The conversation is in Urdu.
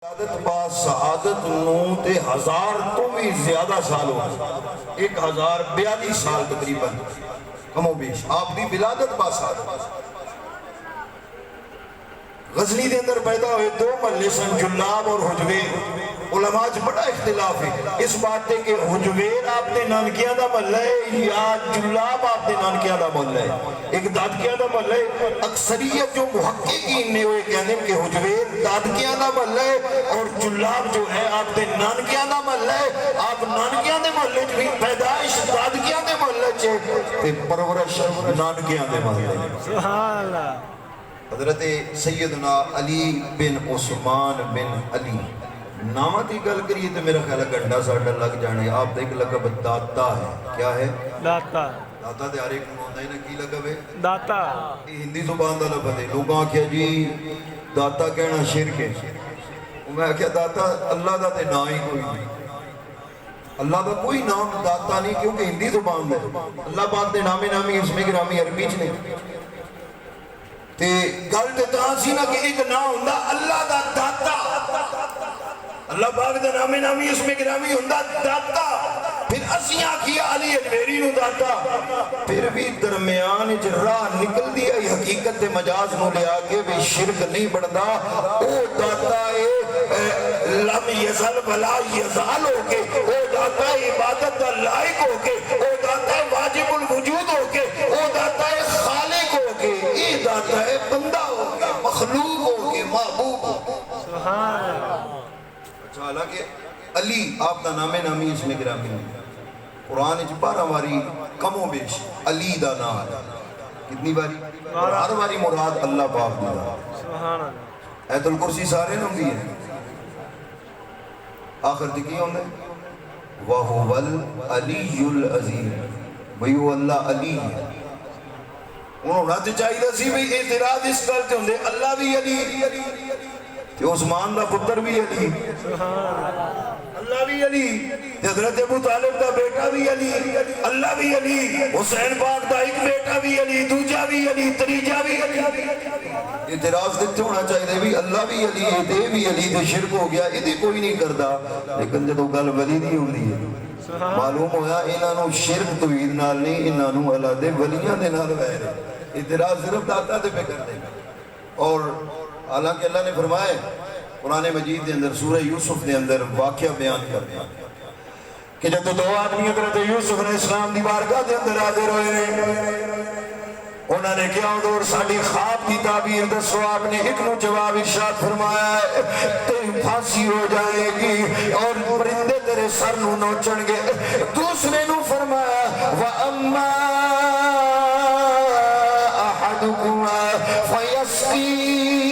سعادت با سعادت نو تے ہزار تو بھی زیادہ سال ہو 1042 سال تقریباً کم و بیش آپ دی ولادت با سعادت غزنی دے اندر پیدا ہوئے دو محلے سن جلاب اور حجویر علماء جو بڑا اختلاف ہے اس بات ہے کہ حجویر آپ نے نانکیاں دا محلہ ہے یا جلاب آپ نے نانکیاں دا محلہ ہے ایک دادکیاں دا محلہ ہے اکثریت جو محققین نے ہوئے کہنے کہ حجویر دادکیاں دا محلہ ہے اور جلاب جو ہے آپ نے نانکیاں دا محلہ ہے آپ نانکیاں دے محلے بھی پیدائش دادکیاں دے محلے چھے تے پرورش نانکیاں دے محلے سبحان اللہ حضرت سیدنا علی بن عثمان بن علی نامہ تھی گل کریے تو میرا خیال ہے گھنٹا ساڑھا لگ جانے آپ دیکھ لقب داتا ہے کیا ہے؟ داتا داتا دے ہر ایک ہوندہ ہی نا کی لقب ہے؟ داتا یہ ہندی زبان دا لفظ ہے لوگاں کیا جی داتا کہنا شرک ہے میں کیا داتا اللہ دا تے نا ہی کوئی نہیں اللہ دا کوئی نام داتا نہیں کیونکہ ہندی زبان ہے اللہ پاک دے نامی نامی اس میں گرامی عربی چ نہیں تے گل تے تاں سی نا کہ ایک نام ہوندا اللہ دا داتا اللہ پاک دا نامی نامی اس میں گرامی ہوندا داتا پھر اسیاں کیا علی اجمیری نو داتا پھر بھی درمیان راہ نکل دیا حقیقت مجاز نو لے آگے بھی شرک نہیں بڑھدا او داتا ہے لم یزل ولا یزال ہو کے او داتا ہے عبادت دا لائق ہو کے او داتا ہے واجب الوجود ہو کے او داتا ہے خالق ہو کے یہ داتا ہے بندہ ہو کے مخلوق ہو کے محبوب ہو کے سبحان اللہ اچھا حالانکہ علی آپ دا نام نامی اس میں گرامی نہیں قرآن اچھ 12 باری کم و بیش علی دا نام ہے کتنی باری اور ہر باری مراد اللہ پاک دا سبحان اللہ ایت الکرسی سارے نم بھی ہیں آخر دکھی ہوندے وَهُوَ الْعَلِيُّ الْعَزِيمُ بھئی وہ اللہ علی ہے انہوں نے چاہیے سی بھی اعتراض اس کرتے ہوندے اللہ بھی علی کہ عثمان دا پتر بھی علی اللہ بھی علی حضرت ابو طالب دا بیٹا بھی علی اللہ بھی علی حسین پاک دا ایک بیٹا بھی علی دوجہ بھی علی تریجہ بھی علی اعتراض دیتے ہونا چاہیے بھی اللہ بھی علی ہے دے بھی علی دے شرک ہو گیا یہ کوئی نہیں کردا لیکن جدو گل ولی نہیں ہوندی ہے معلوم ہویا انہاں نو شرک توحید نال نہیں انہاں نو اللہ دے ولیاں دے نال ویر اعتراض صرف داتا دے پہ کر دے اور حالانکہ اللہ نے فرمائے قرآن مجید دے اندر سورہ یوسف دے اندر واقعہ بیان کر دیا کہ جب تو دو آدمی حضرت یوسف علیہ السلام دی بارگاہ دے اندر حاضر ہوئے انہوں نے کیا دور ساڑی خواب کی تعبیر دسو آپ نے ایک نو جواب ارشاد فرمایا ہے تیری پھانسی ہو جائے گی اور پرندے تیرے سر نو نوچن گے دوسرے نو فرمایا وَأَمَّا أَحَدُكُمَا فَيَسْقِي